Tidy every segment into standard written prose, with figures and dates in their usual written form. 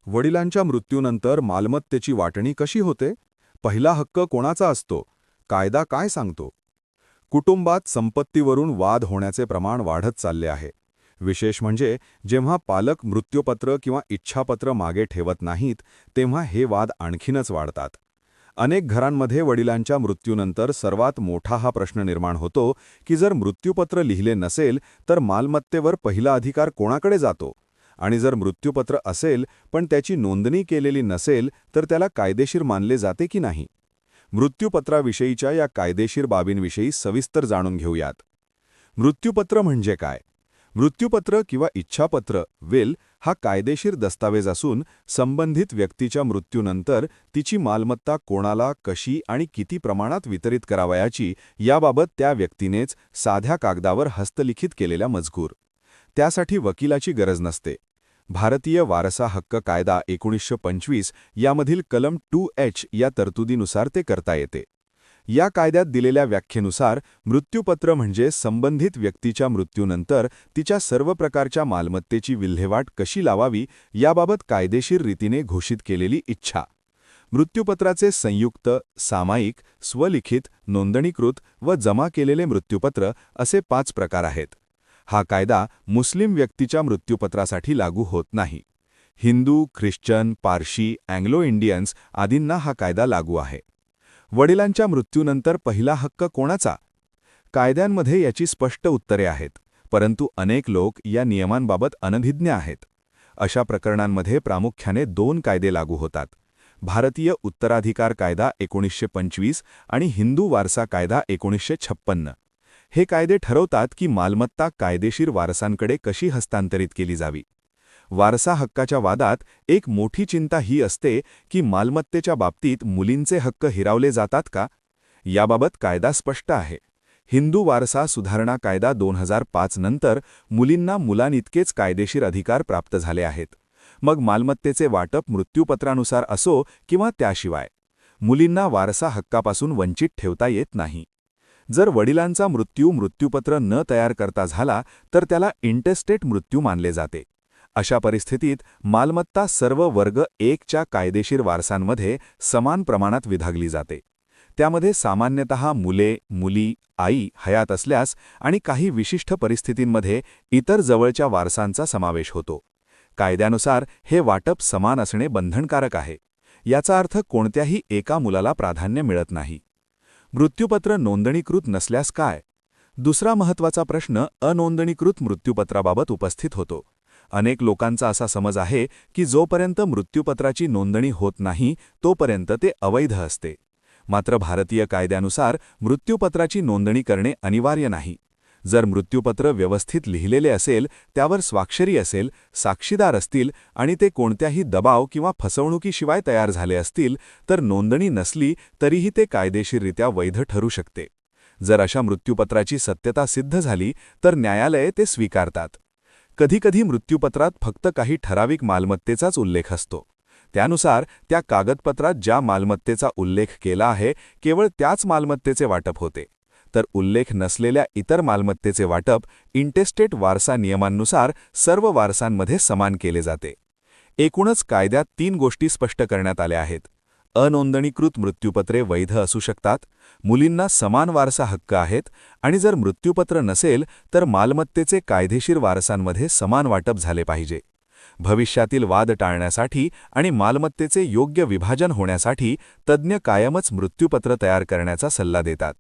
वडिलांच्या मृत्यूनंतर मालमत्तेची वाटणी कशी होते? पहिला हक्क कोणाचा असतो? कायदा काय सांगतो? कुटुंबात संपत्तीवरून वाद होण्याचे प्रमाण वाढत चालले आहे. विशेष म्हणजे जेव्हा पालक मृत्यूपत्र किंवा इच्छापत्र मागे ठेवत नाहीत, तेव्हा हे वाद आणखीनच वाढतात. अनेक घरांमध्ये वडिलांच्या मृत्यूनंतर सर्वात मोठा हा प्रश्न निर्माण होतो की जर मृत्यूपत्र लिहिले नसेल तर मालमत्तेवर पहिला अधिकार कोणाकडे जातो? आणि जर मृत्यूपत्र असेल पण त्याची नोंदणी केलेली नसेल तर त्याला कायदेशीर मानले जाते की नाही? मृत्यूपत्राविषयीच्या या कायदेशीर बाबींविषयी सविस्तर जाणून घेऊयात. मृत्यूपत्र म्हणजे काय? मृत्यूपत्र किंवा इच्छापत्र विल हा कायदेशीर दस्तावेज असून संबंधित व्यक्तीच्या मृत्यूनंतर तिची मालमत्ता कोणाला, कशी आणि किती प्रमाणात वितरित करावयाची याबाबत त्या व्यक्तीनेच साध्या कागदावर हस्तलिखित केलेला मजकूर. त्यासाठी वकिलाची गरज नसते. भारतीय वारसा हक्क कायदा 1925 यामधील कलम 2H या तरतुदीनुसार ते करता येते. या कायद्यात दिलेल्या व्याख्येनुसार मृत्यूपत्र म्हणजे संबंधित व्यक्तीच्या मृत्यूनंतर तिच्या सर्व प्रकारच्या मालमत्तेची विल्हेवाट कशी लावावी याबाबत कायदेशीर रीतीने घोषित केलेली इच्छा. मृत्यूपत्राचे संयुक्त, सामायिक, स्वलिखित, नोंदणीकृत व जमा केलेले मृत्यूपत्र असे 5 प्रकार आहेत. हा कायदा मुस्लिम व्यक्तीच्या मृत्यूपत्रासाठी लागू होत नाही. Hindu, Christian, Parsi, Anglo Indians आदींना हा कायदा लागू आहे. वडिलांच्या मृत्यूनंतर पहिला हक्क कोणाचा? कायद्यांमध्ये याची स्पष्ट उत्तरे आहेत, परंतु अनेक लोक या नियमांबाबत अनभिज्ञ आहेत. अशा प्रकरणांमध्ये प्रामुख्याने 2 कायदे लागू होतात: भारतीय उत्तराधिकार कायदा 1925 आणि हिंदू वारसा कायदा 1956. हे कायदे ठरवतात की मालमत्ता कायदेशीर वारसांकडे कशी हस्तांतरित केली जावी. वारसा हक्काच्या वादात एक मोठी चिंता ही असते की मालमत्तेच्या बाबतीत मुलींचे हक्क हिरावले जातात का? याबाबत कायदा स्पष्ट आहे. हिंदू वारसा सुधारणा कायदा 2005 नंतर मुलींना मुलांइतकेच कायदेशीर अधिकार प्राप्त झाले आहेत. मग मालमत्तेचे वाटप मृत्यूपत्रानुसार असो किंवा त्याशिवाय, मुलींना वारसा हक्कापासून वंचित ठेवता येत नाही. जर वडिलांचा मृत्यूपत्र न तयार करता झाला तर त्याला इंटेस्टेट मृत्यू मानले जाते. अशा परिस्थितीत मालमत्ता सर्व वर्ग 1च्या कायदेशीर वारसांमध्ये समान प्रमाणात विभागली जाते. त्यामध्ये सामान्यतः मुले, मुली, आई हयात असल्यास आणि काही विशिष्ट परिस्थितींमध्ये इतर जवळच्या वारसांचा समावेश होतो. कायद्यानुसार हे वाटप समान असणे बंधनकारक आहे. याचा अर्थ कोणत्याही एका मुलाला प्राधान्य मिळत नाही. मृत्यूपत्र नोंदणीकृत नसल्यास काय? दुसरा महत्त्वाचा प्रश्न अनोंदणीकृत मृत्यूपत्राबाबत उपस्थित होतो. अनेक लोकांचा असा समज आहे की जोपर्यंत मृत्यूपत्राची नोंदणी होत नाही तोपर्यंत ते अवैध असते. मात्र भारतीय कायद्यानुसार मृत्यूपत्राची नोंदणी करणे अनिवार्य नाही. जर मृत्यूपत्र व्यवस्थित लिहिलेले असेल, त्यावर स्वाक्षरी असेल, साक्षीदार असतील आणि ते कोणत्याही दबाव किंवा फसवणुकीशिवाय तयार झाले असतील तर नोंदणी नसली तरीही ते कायदेशीररित्या वैध ठरू शकते. जर अशा मृत्यूपत्राची सत्यता सिद्ध झाली तर न्यायालये ते स्वीकारतात. कधीकधी मृत्यूपत्रात फक्त काही ठराविक मालमत्तेचाच उल्लेख असतो. त्यानुसार त्या कागदपत्रात ज्या मालमत्तेचा उल्लेख केला आहे केवळ त्याच मालमत्तेचे वाटप होते. तर उल्लेख नसलेल्या इतर मालमत्तेचे वाटप इंटेस्टेट वारसा नियमांनुसार सर्व वारसांमध्ये समान केले जाते. एकूणच कायद्यात 3 गोष्टी स्पष्ट करण्यात आल्या आहेत. अनोंदणीकृत मृत्यूपत्रे वैध असू शकतात, मुलींना समान वारसा हक्क आहेत आणि जर मृत्यूपत्र नसेल तर मालमत्तेचे कायदेशीर वारसांमध्ये समान वाटप झाले पाहिजे. भविष्यातील वाद टाळण्यासाठी आणि मालमत्तेचे योग्य विभाजन होण्यासाठी तज्ज्ञ कायमच मृत्यूपत्र तयार करण्याचा सल्ला देतात.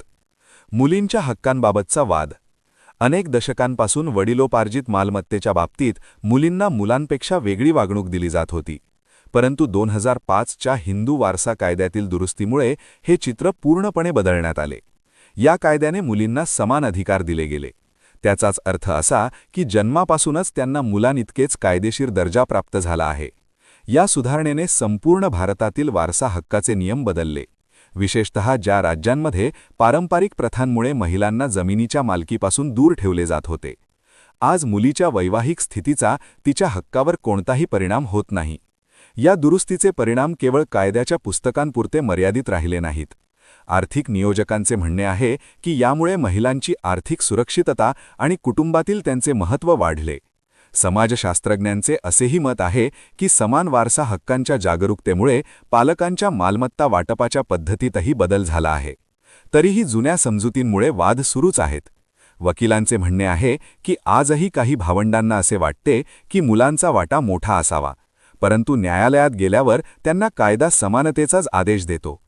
मुलींच्या हक्कांबाबतचा वाद. अनेक दशकांपासून वडिलोपार्जित मालमत्तेच्या बाबतीत मुलींना मुलांपेक्षा वेगळी वागणूक दिली जात होती. परंतु 2005च्या हिंदू वारसा कायद्यातील दुरुस्तीमुळे हे चित्र पूर्णपणे बदलण्यात आले. या कायद्याने मुलींना समान अधिकार दिले गेले. त्याचाच अर्थ असा की जन्मापासूनच त्यांना मुलांइतकेच कायदेशीर दर्जा प्राप्त झाला आहे. या सुधारणेने संपूर्ण भारतातील वारसा हक्काचे नियम बदलले. विशेषतः ज्या राज्यांमध्ये पारंपरिक प्रथांमुळे महिलांना जमिनीच्या मालकीपासून दूर ठेवले जात होते. आज मुलीच्या वैवाहिक स्थितीचा तिच्या हक्कावर कोणताही परिणाम होत नाही. या दुरुस्तीचे परिणाम केवळ कायद्याच्या पुस्तकांपुरते मर्यादित राहिले नाहीत. आर्थिक नियोजकांचे म्हणणे आहे की यामुळे महिलांची आर्थिक सुरक्षितता आणि कुटुंबातील त्यांचे महत्त्व वाढले. समाजशास्त्रज्ञांचे असेही मत आहे की समान वारसा हक्कांच्या जागरूकतेमुळे पालकांच्या मालमत्ता वाटपाच्या पद्धतीतही बदल झाला आहे. तरीही जुन्या समजुतींमुळे वाद सुरूच आहेत. वकिलांचे म्हणणे आहे की आजही काही भावंडांना असे वाटते की मुलांचा वाटा मोठा असावा, परंतु न्यायालयात गेल्यावर त्यांना कायदा समानतेचाच आदेश देतो.